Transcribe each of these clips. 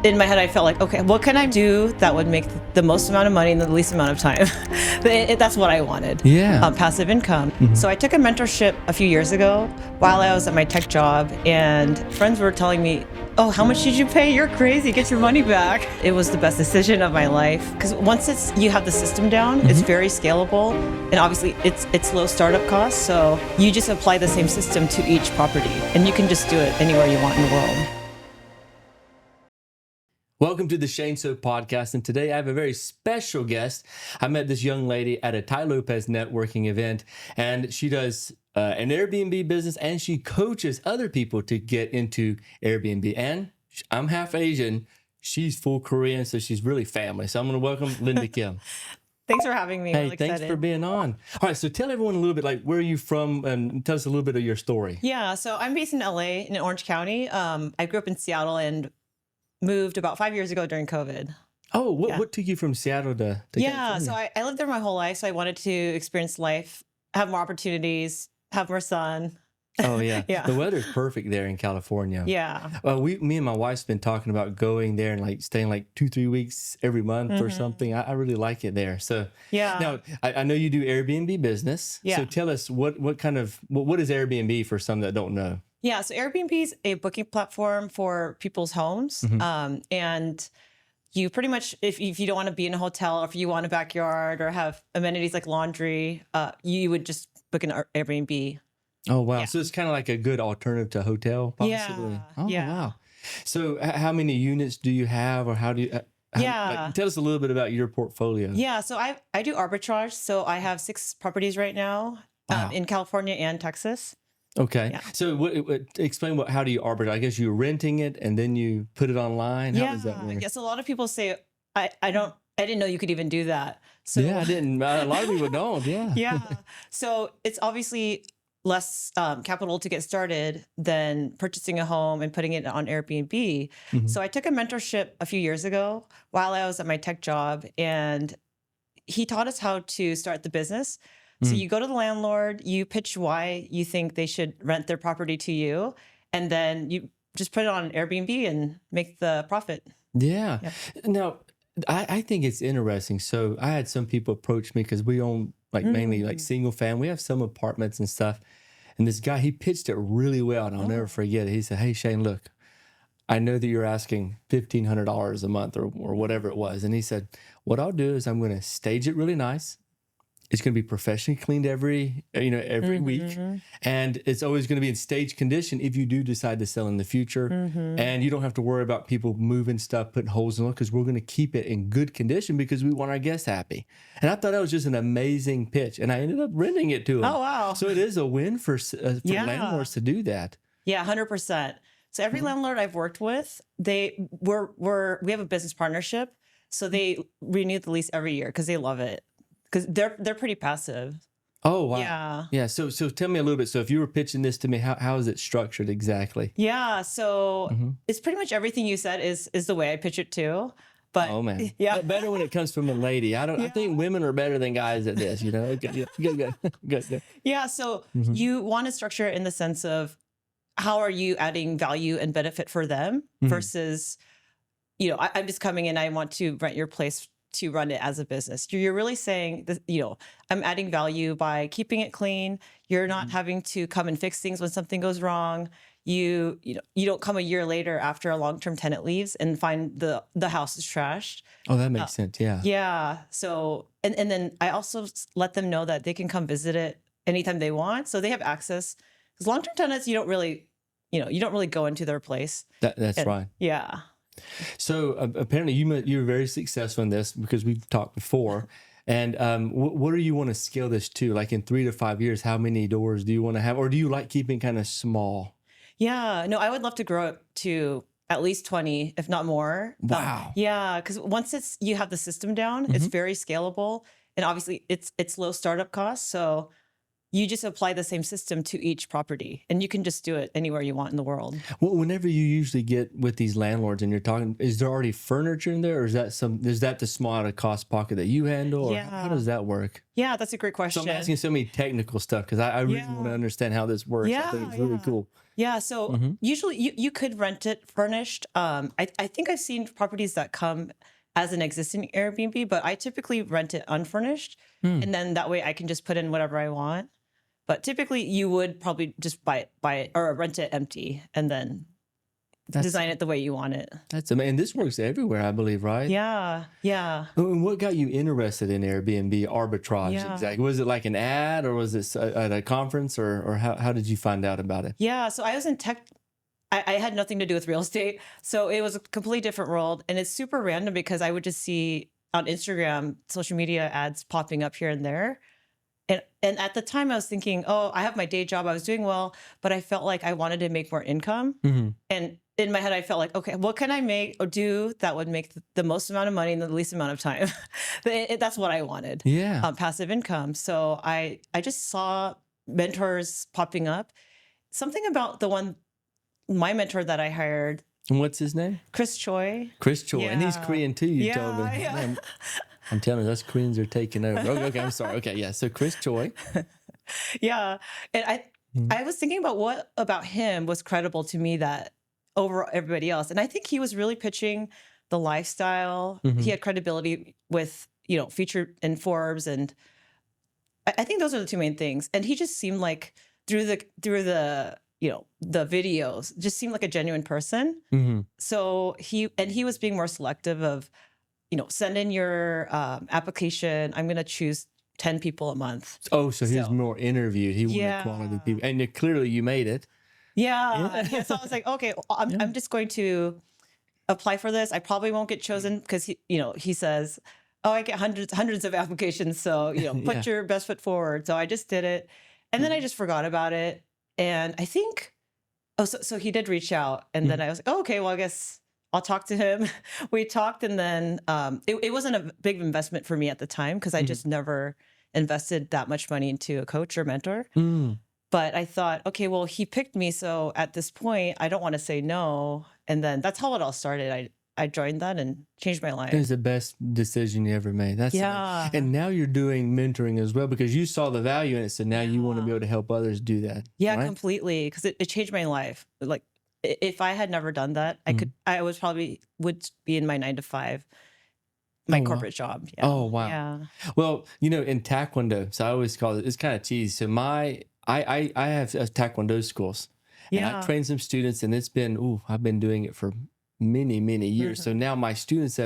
in my head, I felt like, okay, what can I do that would make the most amount of money in the least amount of time? That's what I wanted. Yeah. Passive income. So I took a mentorship a few years ago while I was at my tech job, and friends were telling me, oh, how much did you pay? You're crazy. Get your money back. It was the best decision of my life. Because once you have the system down, it's very scalable. And obviously it's low startup costs. So you just apply the same system to each property and you can just do it anywhere you want in the world. Welcome to the Shane Seo podcast, and today I have a very special guest. I met this young lady at a Ty Lopez networking event, and she does an Airbnb business, and she coaches other people to get into Airbnb. And I'm half Asian. She's full Korean, so she's really family. So I'm going to welcome Linda Kim. Thanks for having me. Hey, really thanks for being on. All right, so tell everyone a little bit, like, where are you from, and tell us a little bit of your story. Yeah, so I'm based in LA, in Orange County. I grew up in Seattle and moved about 5 years ago during COVID. Oh, what took you from Seattle to California? So I lived there my whole life. So I wanted to experience life, have more opportunities, have more sun. Oh, yeah. Yeah. The weather's perfect there in California. Yeah. Me and my wife's been talking about going there and like staying like 2-3 weeks every month or something. I really like it there. So Yeah. now I know you do Airbnb business. Yeah. So tell us what is Airbnb for some that don't know? Yeah. So Airbnb is a booking platform for people's homes. And you pretty much, if you don't want to be in a hotel, or if you want a backyard or have amenities like laundry, you would just book an Airbnb. Oh, wow. Yeah. So it's kind of like a good alternative to hotel, possibly. Yeah. Oh, Yeah. wow. So how many units do you have, or how do you... tell us a little bit about your portfolio. Yeah. So I do arbitrage. So I have 6 properties right now in California and Texas. Okay. Yeah. So explain how do you arbitrage? I guess you're renting it and then you put it online. How does that work? Yes. A lot of people say, I didn't know you could even do that. So Yeah, I didn't. A lot of people don't. Yeah. yeah. So it's obviously less capital to get started than purchasing a home and putting it on Airbnb. So I took a mentorship a few years ago while I was at my tech job, and he taught us how to start the business. So you go to the landlord, you pitch why you think they should rent their property to you, and then you just put it on Airbnb and make the profit. Yeah. Now, I think it's interesting. So I had some people approach me because we own like mainly like single family. We have some apartments and stuff. And this guy, he pitched it really well, and I'll never forget it. He said, "Hey, Shane, look, I know that you're asking $1,500 a month or whatever it was." And he said, "What I'll do is I'm going to stage it really nice. It's going to be professionally cleaned every week. And it's always going to be in stage condition if you do decide to sell in the future. And you don't have to worry about people moving stuff, putting holes in it, because we're going to keep it in good condition because we want our guests happy." And I thought that was just an amazing pitch. And I ended up renting it to him. Oh, wow. So it is a win for landlords to do that. Yeah, 100%. So every landlord I've worked with, we have a business partnership. So they renew the lease every year because they love it. Because they're pretty passive. Oh, wow. Yeah. So tell me a little bit. So if you were pitching this to me, how is it structured exactly? Yeah. So it's pretty much everything you said is the way I pitch it too. But oh, man. Yeah. Better when it comes from a lady. I think women are better than guys at this, you know? Okay, good. Yeah. So you want to structure it in the sense of how are you adding value and benefit for them versus, I'm just coming in, I want to rent your place to run it as a business. You're really saying that, I'm adding value by keeping it clean. You're not having to come and fix things when something goes wrong. You don't come a year later after a long-term tenant leaves and find the house is trashed. Oh, that makes sense. Yeah. Yeah. So, and then I also let them know that they can come visit it anytime they want. So they have access, because long-term tenants, you don't really go into their place. That's right. Yeah. So apparently you're very successful in this because we've talked before. And what do you want to scale this to? Like in 3 to 5 years, how many doors do you want to have? Or do you like keeping kind of small? Yeah, no, I would love to grow it to at least 20, if not more. Wow. Yeah, because once you have the system down, it's very scalable. And obviously it's low startup costs. So you just apply the same system to each property, and you can just do it anywhere you want in the world. Well, whenever you usually get with these landlords and you're talking, is there already furniture in there, or is that the small out of cost pocket that you handle, or how does that work? Yeah, that's a great question. So I'm asking so many technical stuff because I really want to understand how this works. I think it's really cool. Yeah, so usually you could rent it furnished. I think I've seen properties that come as an existing Airbnb, but I typically rent it unfurnished, and then that way I can just put in whatever I want. But typically, you would probably just buy it or rent it empty and then design it the way you want it. That's amazing. And this works everywhere, I believe, right? Yeah. And what got you interested in Airbnb arbitrage exactly? Was it like an ad, or was it at a conference, or how did you find out about it? Yeah, so I was in tech. I had nothing to do with real estate. So it was a completely different world. And it's super random because I would just see on Instagram, social media ads popping up here and there. And at the time I was thinking, oh, I have my day job. I was doing well, but I felt like I wanted to make more income. And in my head, I felt like, okay, what can I make or do that would make the most amount of money in the least amount of time? That's what I wanted. Yeah. Passive income. So I just saw mentors popping up. Something about my mentor that I hired. And what's his name? Chris Choi. Chris Choi. And he's Korean too, you told me. Yeah. I'm telling you, us Koreans are taking over. Okay, I'm sorry. Okay, yeah. So Chris Choi. Yeah. And I was thinking about what about him was credible to me that over everybody else. And I think he was really pitching the lifestyle. He had credibility with, featured in Forbes. And I think those are the two main things. And he just seemed like through the the videos, just seemed like a genuine person. So he was being more selective of, send in your application. I'm going to choose 10 people a month. Oh, so he's more interviewed. He wanted quality people. And clearly you made it. Yeah. So I was like, okay, I'm just going to apply for this. I probably won't get chosen because he says, oh, I get hundreds of applications. So, put your best foot forward. So I just did it. And then I just forgot about it. And I think, so he did reach out. And then I was like, oh, okay, well, I guess I'll talk to him. We talked, and then it wasn't a big investment for me at the time because I just never invested that much money into a coach or mentor. But I thought, okay, well, he picked me. So at this point, I don't want to say no. And then that's how it all started. I joined that and changed my life. It was the best decision you ever made. And now you're doing mentoring as well because you saw the value in it. So now you want to be able to help others do that. Yeah, right? Completely. Because it changed my life. Like if I had never done that, I would be in my 9 to 5, my corporate job. Yeah. Oh, wow. Yeah. Well, in Taekwondo, so I always call it, it's kind of cheesy. So I have Taekwondo schools. And I've trained some students, and it's been, I've been doing it for many, many years. So now my students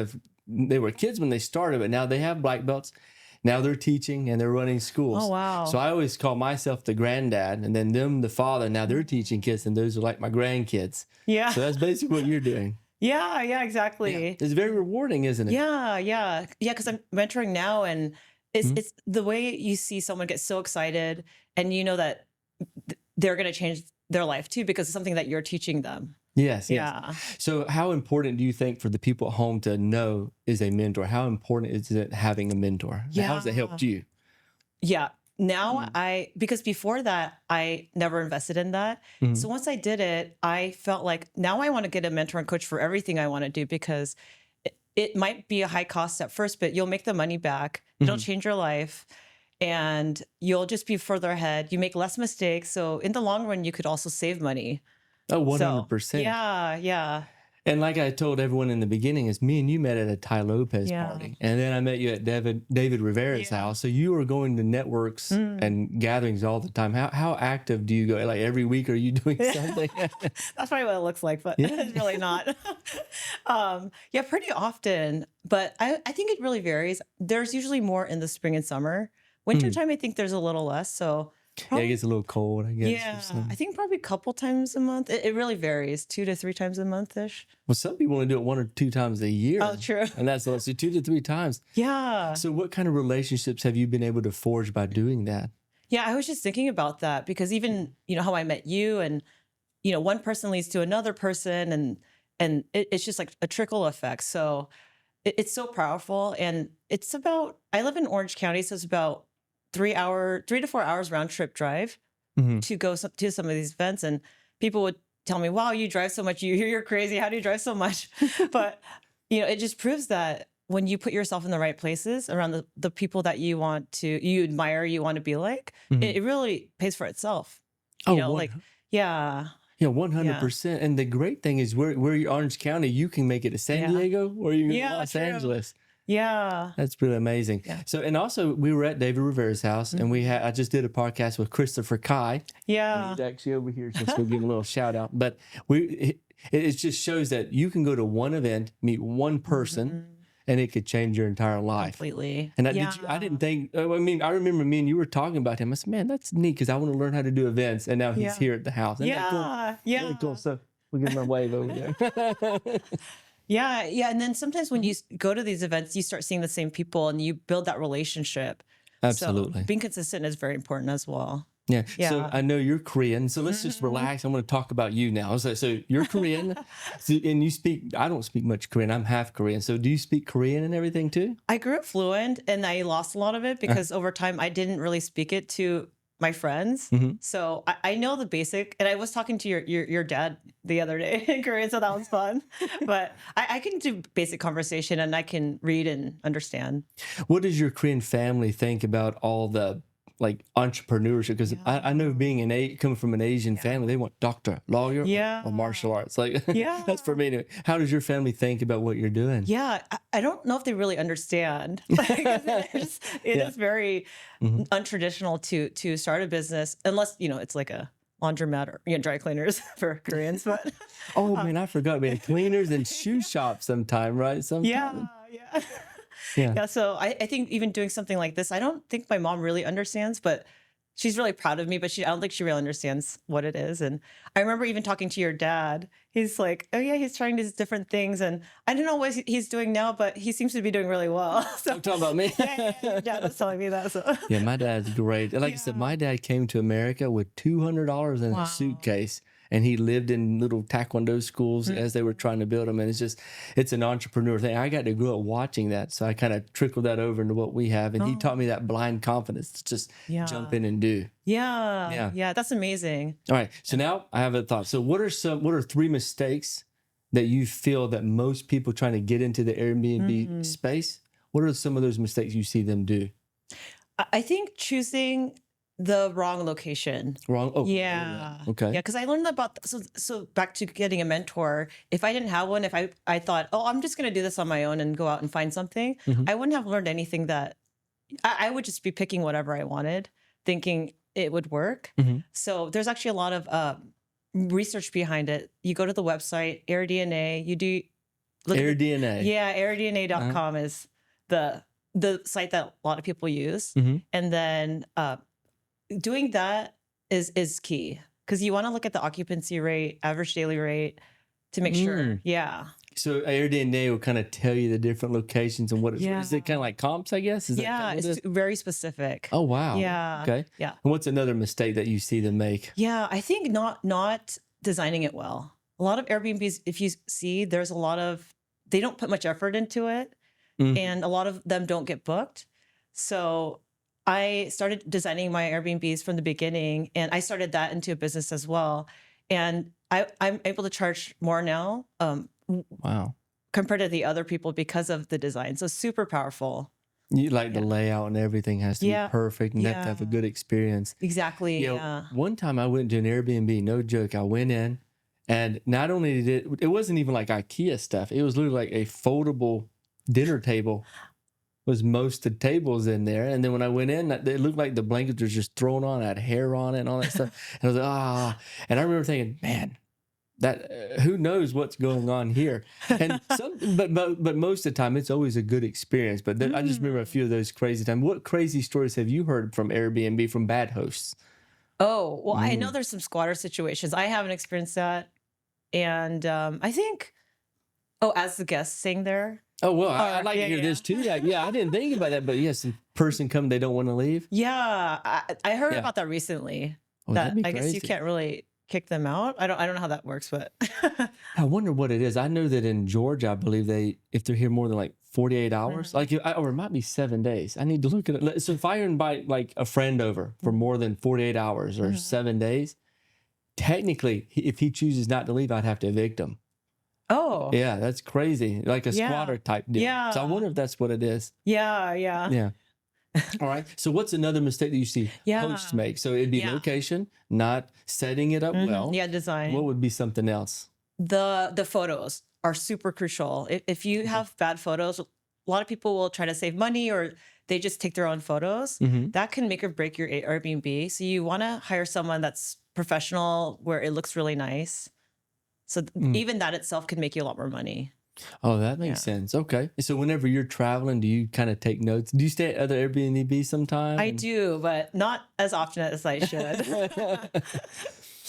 they were kids when they started, but now they have black belts. Now they're teaching and they're running schools. Oh, wow. So I always call myself the granddad and then them the father. Now they're teaching kids and those are like my grandkids. Yeah. So that's basically what you're doing. Yeah, exactly. Yeah. It's very rewarding, isn't it? Yeah. Because I'm mentoring now, and it's the way you see someone get so excited and you know that they're going to change their life too because it's something that you're teaching them. Yes. So how important do you think for the people at home to know is a mentor? How important is it having a mentor? Yeah. How has it helped you? Yeah. Now because before that, I never invested in that. So once I did it, I felt like now I want to get a mentor and coach for everything I want to do because it might be a high cost at first, but you'll make the money back. It'll change your life. And you'll just be further ahead. You make less mistakes. So in the long run, you could also save money. Oh, 100%. So, yeah. And like I told everyone in the beginning, is me and you met at a Ty Lopez party. And then I met you at David Rivera's house. So you were going to networks and gatherings all the time. How active do you go? Like every week, are you doing something? That's probably what it looks like, but it's really not. Pretty often. But I think it really varies. There's usually more in the spring and summer. Wintertime, I think there's a little less. So it gets a little cold, I guess. Yeah, I think probably a couple times a month. It really varies, 2 to 3 times a month-ish. Well, some people want to do it 1 or 2 times a year. Oh, true. And that's so 2 to 3 times. Yeah. So what kind of relationships have you been able to forge by doing that? Yeah, I was just thinking about that because even, how I met you and, one person leads to another person and it's just like a trickle effect. So it's so powerful. And I live in Orange County, so it's about 3 to 4 hours round trip drive to go to some of these events. And people would tell me, wow, you drive so much. You're crazy. How do you drive so much? But, it just proves that when you put yourself in the right places around the people that you admire, you want to be like, it really pays for itself. Yeah. Yeah, 100%. And the great thing is where you're Orange County, you can make it to San Diego or you can go to Los Angeles. Yeah. That's really amazing. Yeah. So, and also we were at David Rivera's house and I just did a podcast with Christopher Kai. Yeah. And he's actually over here, just we'll give him a little shout out. But it just shows that you can go to one event, meet one person, and it could change your entire life. Completely. And I didn't think, I remember me and you were talking about him. I said, man, that's neat because I want to learn how to do events. And now he's here at the house. Isn't that cool? Yeah. Really cool. So we'll give him a wave over there. Yeah. And then sometimes when you go to these events, you start seeing the same people and you build that relationship. Absolutely. So being consistent is very important as well. Yeah. So I know you're Korean. So let's just relax. I'm going to talk about you now. So you're Korean and you speak, I don't speak much Korean. I'm half Korean. So do you speak Korean and everything too? I grew up fluent and I lost a lot of it because over time I didn't really speak it to my friends. So I know the basic, and I was talking to your dad the other day in Korean, so that was fun. But I can do basic conversation and I can read and understand. What does your Korean family think about all the entrepreneurship? Because I know coming from an Asian family, they want doctor, lawyer, or martial arts. That's for me. How does your family think about what you're doing? Yeah, I don't know if they really understand. It is very untraditional to start a business unless it's like a laundromat or dry cleaners for Koreans. But man, I forgot. Man, cleaners and shoe shops sometime, right? Sometime. Yeah. So I think even doing something like this, I don't think my mom really understands, but she's really proud of me, but I don't think she really understands what it is. And I remember even talking to your dad. He's like, oh yeah, he's trying these different things. And I don't know what he's doing now, but he seems to be doing really well. So I'm talking about me. Your dad was telling me that. So. Yeah, my dad's great. Like I said, my dad came to America with $200 in a suitcase. And he lived in little taekwondo schools as they were trying to build them. And it's an entrepreneur thing. I got to grow up watching that. So I kind of trickled that over into what we have. And he taught me that blind confidence to just jump in and do. Yeah. That's amazing. All right. So now I have a thought. So what are 3 mistakes that you feel that most people trying to get into the Airbnb space, what are some of those mistakes you see them do? I think choosing the wrong location. Wrong? Oh, yeah. Okay. Yeah, because I learned about, so back to getting a mentor, if I didn't have one, if I thought, I'm just going to do this on my own and go out and find something, I wouldn't have learned anything that, I would just be picking whatever I wanted, thinking it would work. So there's actually a lot of research behind it. You go to the website, AirDNA, you do... AirDNA. AirDNA.com is the site that a lot of people use. And then... doing that is key because you want to look at the occupancy rate, average daily rate to make sure. Yeah. So AirDNA will kind of tell you the different locations and what is it kind of like comps, I guess? Is that it's very specific. Oh, wow. Yeah. Okay. Yeah. And what's another mistake that you see them make? Yeah. I think not designing it well. A lot of Airbnbs, if you see, they don't put much effort into it and a lot of them don't get booked. So I started designing my Airbnbs from the beginning and I started that into a business as well. And I'm able to charge more now wow, compared to the other people because of the design. So super powerful. You the layout and everything has to be perfect and you have to have a good experience. Exactly. One time I went to an Airbnb, no joke. I went in and not only did it wasn't even like IKEA stuff. It was literally like a foldable dinner table. Was most of the tables in there. And then when I went in, it looked like the blankets were just thrown on. I had hair on it and all that stuff. And I was like, And I remember thinking, man, that who knows what's going on here? And but most of the time, it's always a good experience. But I just remember a few of those crazy times. What crazy stories have you heard from Airbnb from bad hosts? Oh, well, I know there's some squatter situations. I haven't experienced that. And I think, as the guest staying there. Oh, well, I'd like to hear this too. Yeah, I didn't think about that, but yes, the person they don't want to leave. Yeah, I heard about that recently. Oh, that'd be I crazy. guess you can't really kick them out. I don't know how that works, but I wonder what it is. I know that in Georgia, I believe if they're here more than like 48 hours, or it might be 7 days. I need to look at it. So if I invite like a friend over for more than 48 hours or 7 days, technically, if he chooses not to leave, I'd have to evict him. Oh, Yeah, that's crazy. Like a squatter type deal. Yeah. So I wonder if that's what it is. yeah. Yeah. All right. So what's another mistake that you see hosts make? So it'd be location, not setting it up well. Yeah, design. What would be something else? The photos are super crucial. If you have bad photos, a lot of people will try to save money or they just take their own photos. That can make or break your Airbnb. So you want to hire someone that's professional where it looks really nice. So even that itself can make you a lot more money. Oh, that makes sense. Okay. So whenever you're traveling, do you kind of take notes? Do you stay at other Airbnb sometime? I do, but not as often as I should.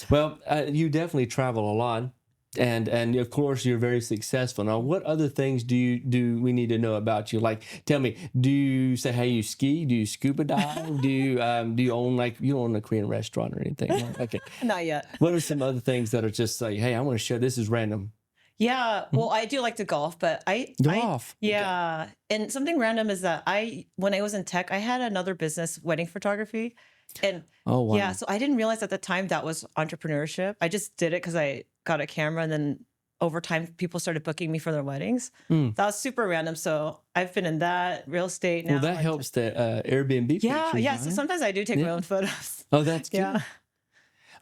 Well, you definitely travel a lot. And of course, you're very successful. Now, what other things do we need to know about you? Like, tell me, do you say, hey, you ski? Do you scuba dive? do you own you don't own a Korean restaurant or anything? Right? Okay. Not yet. What are some other things that are just like, hey, I want to share, this is random. Yeah, well, I do like to golf, but Golf. Yeah, and something random is that when I was in tech, I had another business, wedding photography, and Oh, wow. yeah, so I didn't realize at the time that was entrepreneurship. I just did it because I got a camera, and then over time, people started booking me for their weddings. That was super random. So I've been in that real estate now. Well, that helps the Airbnb pictures, Yeah. right? So sometimes I do take my own photos. Oh, that's good. Yeah.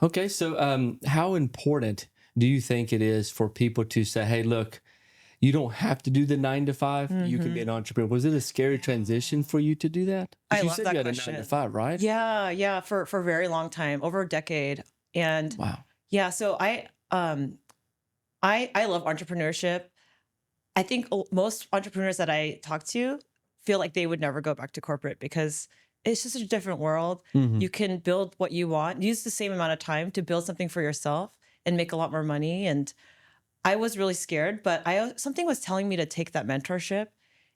Okay, so how important do you think it is for people to say, hey, look, you don't have to do the 9 to 5. You can be an entrepreneur. Was it a scary transition for you to do that? I You love said that you had question. a 9 to 5, right? Yeah, for a very long time, over a decade. And Wow. yeah, so I love entrepreneurship. I think most entrepreneurs that I talk to feel like they would never go back to corporate because it's just a different world. You can build what you want, use the same amount of time to build something for yourself and make a lot more money. And I was really scared, but something was telling me to take that mentorship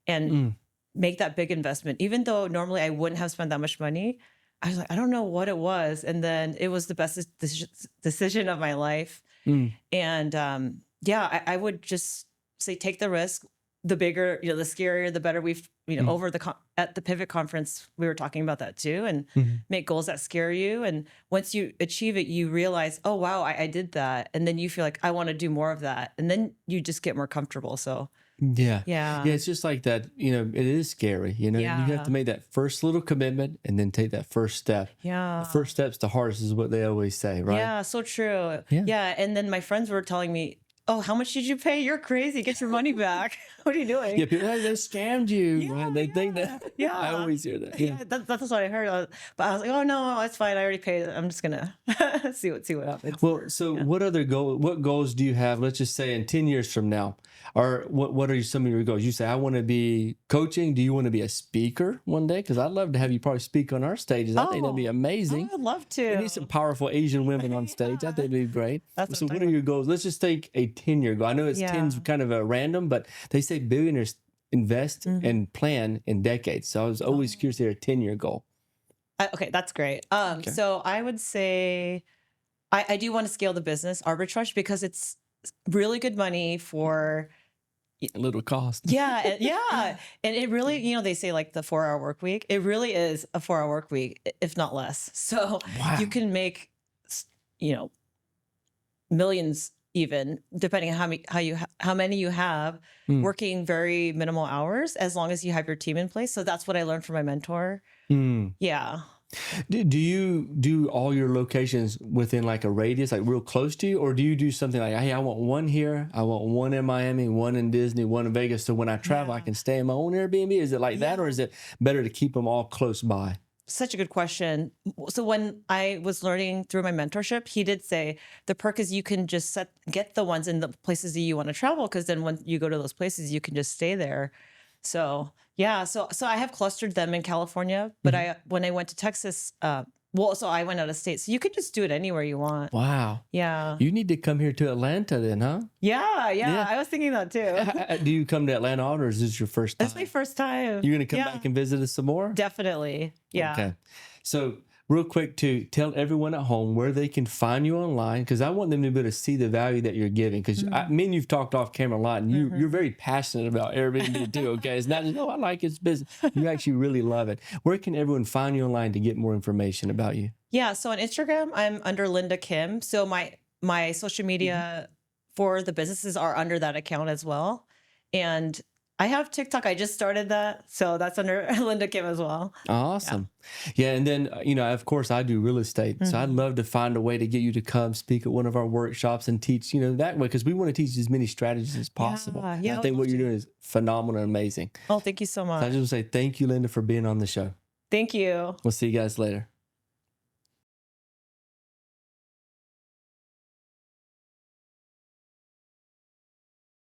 and make that big investment. Even though normally I wouldn't have spent that much money, I was like, I don't know what it was. And then it was the best decision of my life. And I would just say, take the risk. The bigger, the scarier, the better. We've, over at the Pivot conference, we were talking about that too, and make goals that scare you. And once you achieve it, you realize, oh, wow, I did that. And then you feel like I want to do more of that. And then you just get more comfortable. So Yeah. Yeah. Yeah. It's just like that, it is scary, you have to make that first little commitment and then take that first step. Yeah. The first step's the hardest is what they always say, right? Yeah, so true. Yeah. Yeah. And then my friends were telling me, oh, how much did you pay? You're crazy. Get your money back. What are you doing? Yeah, people, they scammed you, Yeah, right? They think that. Yeah. I always hear that. Yeah, that's what I heard. But I was like, oh no, it's fine. I already paid. I'm just gonna see what happens. Well, so what goals do you have? Let's just say in 10 years from now, or what are some of your goals? You say, I want to be coaching. Do you want to be a speaker one day? Because I'd love to have you probably speak on our stages. I think that'd be amazing. I would love to. We need some powerful Asian women on stage. I think it'd be great. That's So what I'm what are talking your goals? Let's just take a 10-year goal. I know it's 10's kind of a random, but they say billionaires invest and plan in decades. So I was always curious to hear a 10-year goal. Okay, that's great. So I would say I do want to scale the business, arbitrage, because it's really good money for A little cost. yeah. And it really, they say like the 4-hour work week. It really is a 4-hour work week, if not less. So Wow. you can make, millions even, depending on how many you have, working very minimal hours, as long as you have your team in place. So that's what I learned from my mentor. Yeah. Do you do all your locations within like a radius, like real close to you? Or do you do something like, hey, I want one here, I want one in Miami, one in Disney, one in Vegas. So when I travel, I can stay in my own Airbnb. Is it like that? Or is it better to keep them all close by? Such a good question. So when I was learning through my mentorship, he did say the perk is you can just get the ones in the places that you want to travel, because then when you go to those places, you can just stay there. So yeah, so I have clustered them in California, but when I went to Texas, so I went out of state. So you could just do it anywhere you want. Wow. Yeah. You need to come here to Atlanta then, huh? Yeah. I was thinking that too. Do you come to Atlanta often, or is this your first time? That's my first time. You're going to come back and visit us some more? Definitely. Yeah. Okay. So real quick to tell everyone at home where they can find you online, because I want them to be able to see the value that you're giving. Because me and you've talked off camera a lot, and you're very passionate about Airbnb too. Okay, it's not just I like his business. You actually really love it. Where can everyone find you online to get more information about you? Yeah, so on Instagram, I'm under Linda Kim. So my social media for the businesses are under that account as well. And I have TikTok. I just started that. So that's under Linda Kim as well. Awesome. Yeah. And then, of course, I do real estate. So I'd love to find a way to get you to come speak at one of our workshops and teach, that way, because we want to teach as many strategies as possible. Yeah, I think what you're doing is phenomenal and amazing. Oh, thank you so much. So I just want to say thank you, Linda, for being on the show. Thank you. We'll see you guys later.